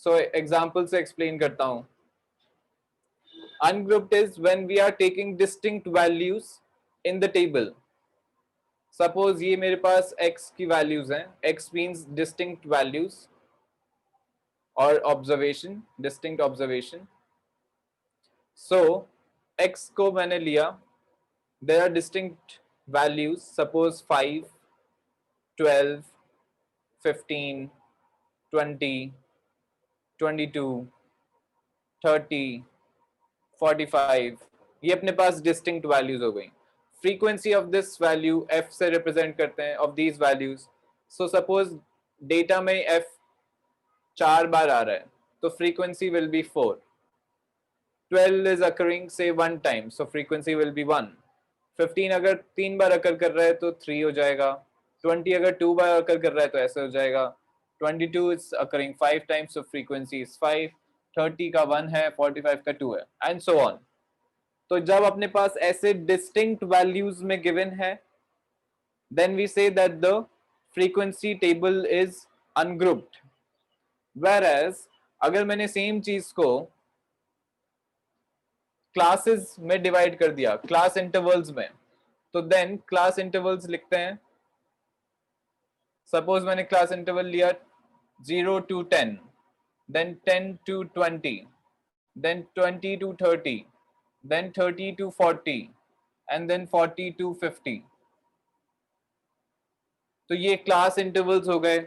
So example से explain करता हूँ. Ungrouped is when we are taking distinct values in the table. Suppose ये मेरे पास x की values हैं. X means distinct values or observation, distinct observation. So x को मैंने लिया. There are distinct values, suppose 5, 12, 15, 20, 22, 30, 45. ये अपने पास distinct values हो गई. Frequency of this value f से represent करते हैं of these values. So suppose data में f 4 बार आ रहा है, तो frequency will be 4. 12 is occurring say 1 time, so frequency will be 1. 15 अगर 3 बार अकर कर रहा है तो 3 हो जाएगा. 20 अगर 2 बार अकर कर रहा है तो ऐसे हो जाएगा. 22 is occurring 5 times, so frequency is 5. 30 का 1 है, 45 का 2 है, and so on. तो जब अपने पास ऐसे distinct values में given है, then we say that the frequency table is ungrouped. Whereas अगर मैंने same चीज को क्लासेस में डिवाइड कर दिया, क्लास इंटरवल्स में, तो देन क्लास इंटरवल्स लिखते हैं. सपोज मैंने क्लास इंटरवल लिया 0 to 10, then 10 to 20, then 20 to 30, then 30 to 40, and then 40 to 50. तो ये क्लास इंटरवल्स हो गए.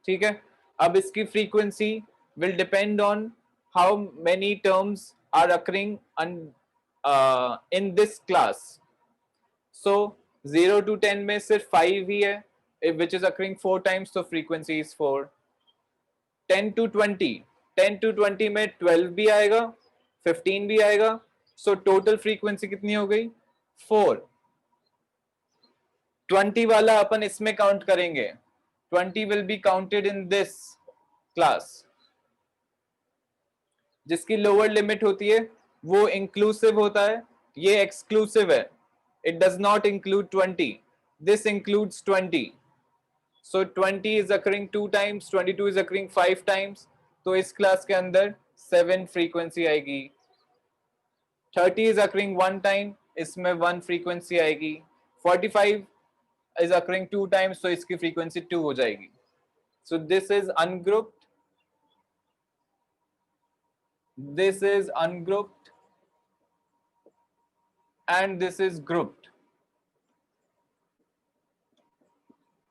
ठीक है, अब इसकी frequency will depend on how many terms are occurring in this class. So 0 to 10 में सिर्फ 5 ही है, which is occurring 4 times, so frequency is 4. 10 to 20, 10 to 20 में 12 भी आएगा, 15 भी आएगा, so total frequency कितनी हो गई? 4. 20 वाला अपन इसमें काउंट करेंगे. 20 will be counted in this class. जिसकी लोअर लिमिट होती है वो इंक्लूसिव होता है, ये एक्सक्लूसिव है. It does not include 20. This includes 20. So 20 is occurring 2 times, 22 is occurring 5 times, तो इस क्लास के अंदर 7 फ्रीक्वेंसी आएगी. 30 इज अकरिंग 1 टाइम, इसमें 1 फ्रीक्वेंसी आएगी. 45 इज अकरिंग 2 टाइम्स, तो इसकी फ्रीक्वेंसी 2 हो जाएगी. सो this is ungrouped. This is ungrouped and this is grouped.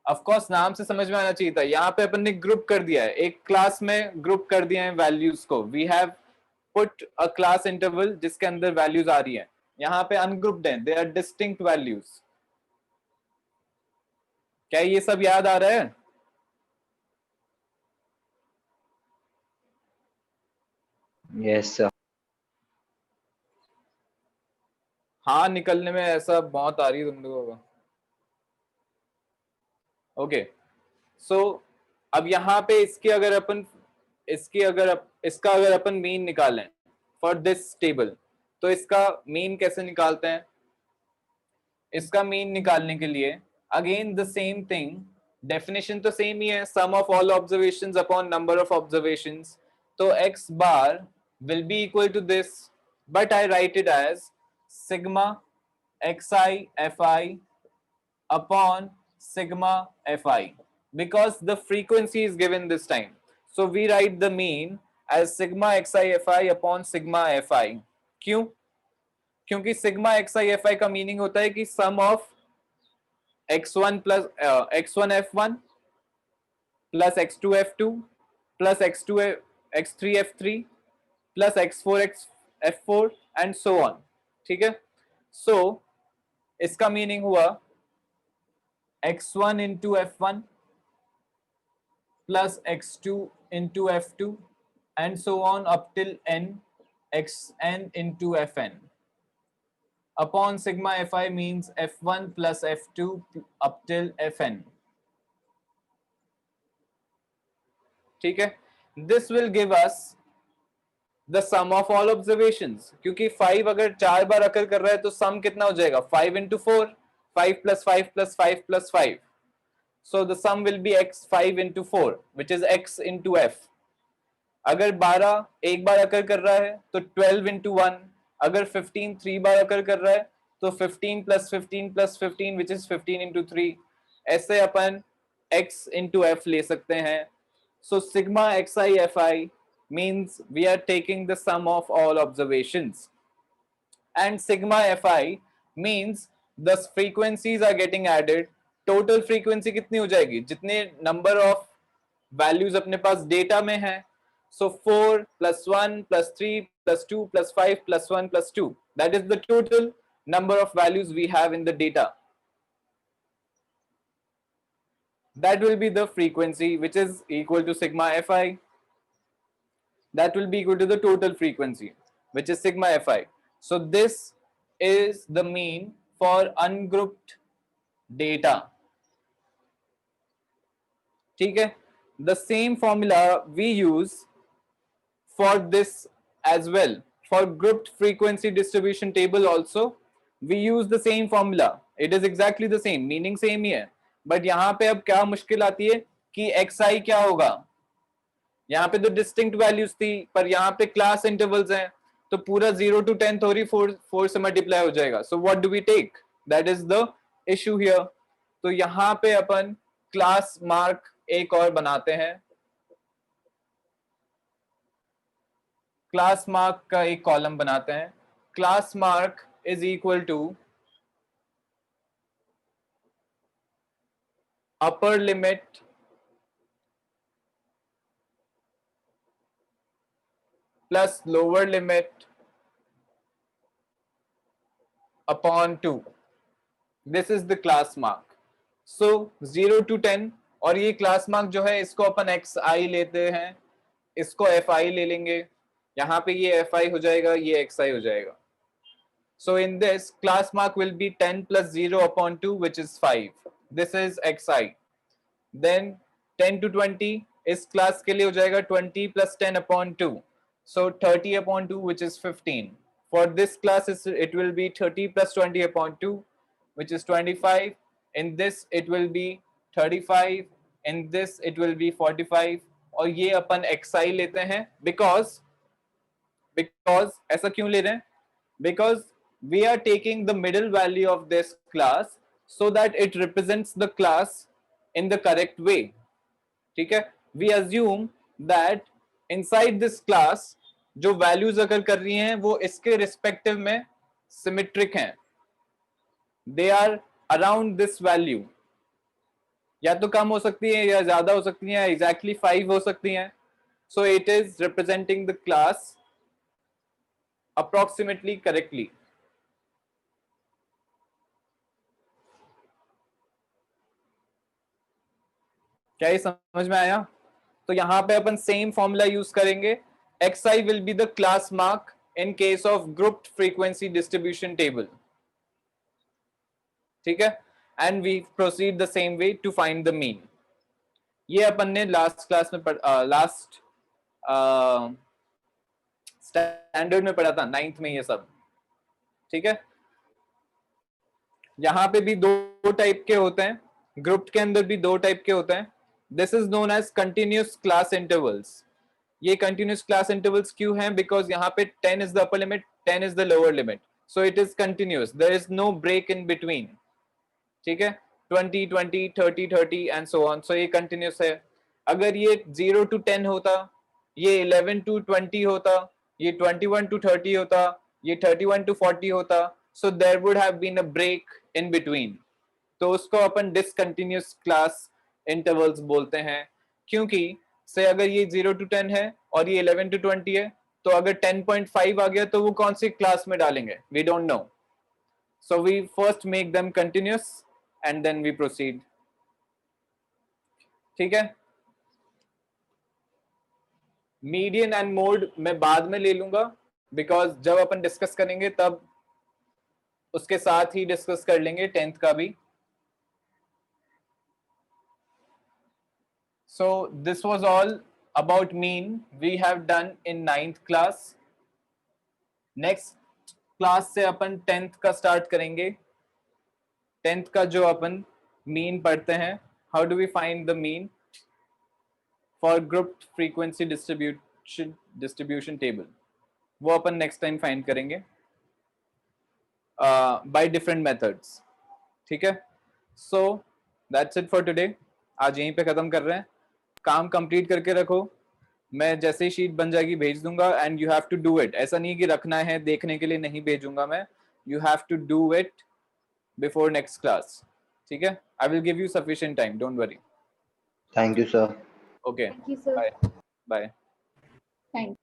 Of course नाम से समझ में आना चाहिए था. यहाँ पे अपन ने ग्रुप कर दिया है, एक क्लास में ग्रुप कर दिया है वैल्यूज को. We have put a class interval जिसके अंदर वैल्यूज आ रही हैं. यहाँ पे अनग्रुप्ड हैं, they are distinct values. क्या ये सब याद आ रहा है? Yes sir. हाँ निकलने में ऐसा बहुत आ रही है तुम लोगों को. ओके, सो अब यहाँ पे इसका अगर अपन मीन निकालें फॉर दिस टेबल, तो इसका मीन कैसे निकालते हैं? इसका मीन निकालने के लिए again the same thing, definition तो सेम ही है, sum of all observations upon number of observations. तो x bar will be equal to this, but I write it as sigma xi fi upon sigma fi because the frequency is given this time. So we write the mean as sigma xi fi upon sigma fi. क्यों? क्योंकि sigma xi fi का meaning होता है कि sum of x1 plus x1 f1 plus x2 f2 plus x3 f3 plus x4 f4 and so on, ठीक है। सो इसका meaning हुआ x1 into f1 plus x2 into f2 and so on up till n xn into fn upon sigma fi means f1 plus f2 up till fn, ठीक है। this will give us the sum of all observations, क्योंकि 5 अगर 4 बार अकर कर रहा है तो सम कितना हो जाएगा 5 into 4, 5 plus 5 plus 5 plus 5, so the sum will be x 5 into 4 which is x into f। अगर 12 एक बार अकर कर रहा है तो 12 into 1, अगर 15 3 बार अकर कर रहा है तो 15 plus 15 plus 15 which is 15 into 3, ऐसे अपन x into f ले सकते हैं। so sigma xi fi means we are taking the sum of all observations and sigma fi means the frequencies are getting added। total frequency कितनी हो जाएगी, जितने number of values अपने पास data में है। so 4 plus 1 plus 3 plus 2 plus 5 plus 1 plus 2, that is the total number of values we have in the data, that will be the frequency which is equal to sigma fi, that will be equal to the total frequency which is sigma fi। so this is the mean for ungrouped data, ठीक है। the same formula we use for this as well, for grouped frequency distribution table also we use the same formula, it is exactly the same, meaning same ही है। but यहाँ पे अब क्या मुश्किल आती है कि xi क्या होगा, यहाँ पे तो डिस्टिंक्ट वैल्यूज थी पर यहाँ पे क्लास इंटरवल्स हैं, तो पूरा 0 to 10 थोड़ी 4 से मल्टीप्लाई हो जाएगा। So what do we take, that is the issue here. तो यहाँ पे अपन क्लास मार्क एक और बनाते हैं, क्लास मार्क का एक कॉलम बनाते हैं। Class mark is equal to upper limit plus lower limit upon 2, this is the class mark. So 0 to 10, और ये क्लास मार्क जो है इसको अपन xi लेते हैं, इसको fi ले लेंगे, यहाँ पे ये fi हो जाएगा, ये xi हो जाएगा। so in this class mark will be 10 plus 0 upon 2 which is 5, this is xi। then 10 to 20 इस क्लास के लिए हो जाएगा 20 plus 10 upon 2, so 30 upon 2 which is 15। for this class it will be 30 plus 20 upon 2 which is 25, in this it will be 35, in this it will be 45, और ये अपन xi लेते हैं because ऐसा क्यों ले रहे हैं, because we are taking the middle value of this class so that it represents the class in the correct way, ठीक है। we assume that inside this class जो values अगर कर रही हैं वो इसके respective में symmetric हैं, they are around this value, या तो कम हो सकती है या ज्यादा हो सकती है, exactly 5 हो सकती हैं। so it is representing the class approximately correctly। क्या ये समझ में आया? तो यहाँ पे अपन सेम फॉर्मूला यूज करेंगे, xi will be the class mark in case of grouped frequency distribution table, ठीक है। and we proceed the same way to find the mean। ये अपन ने लास्ट क्लास में लास्ट स्टैंडर्ड में पढ़ा था, 9th में ये सब, ठीक है। यहाँ पे भी दो टाइप के होते हैं, ग्रुप के अंदर भी दो टाइप के होते हैं। This is known as continuous class intervals. ये कंटिन्यूस क्लास इंटरवल्स क्यों हैं, बिकॉज यहाँ पे 10 is the upper limit, 10 is the lower limit, so it is continuous, there is no break in between, ठीक है। 20 20 30 30 एंड सो ऑन, सो ये continuous है। अगर ये 0 to 10 होता, ये 11 to 20 होता, ये 21 to 30 होता, ये 31 to 40 होता, so there would have been a break in between, तो उसको अपन discontinuous class intervals बोलते हैं। क्योंकि से अगर ये 0 to 10 है और ये 11 to 20 है, तो अगर 10.5 आ गया तो वो कौन सी क्लास में डालेंगे? We don't know, so we first make them continuous and then we proceed. ठीक है, मीडियन एंड मोड मैं बाद में ले लूंगा, बिकॉज जब अपन डिस्कस करेंगे तब उसके साथ ही डिस्कस कर लेंगे 10th का भी। So this was all about mean we have done in 9th class. Next class से अपन 10th का start करेंगे। 10th का जो अपन mean पढ़ते हैं, how do we find the mean for grouped frequency distribution table, वो अपन next time find करेंगे by different methods। ठीक है, so that's it for today। आज यहीं पे खत्म कर रहे हैं, काम कंप्लीट करके रखो, मैं जैसे ही शीट बन जाएगी भेज दूंगा and you have to do it. ऐसा नहीं कि रखना है देखने के लिए नहीं भेजूंगा मैं, you have to do it before next class. ठीक है, I will give you sufficient time, don't worry. Thank you sir. Okay, Thank you, sir. Bye bye. Thank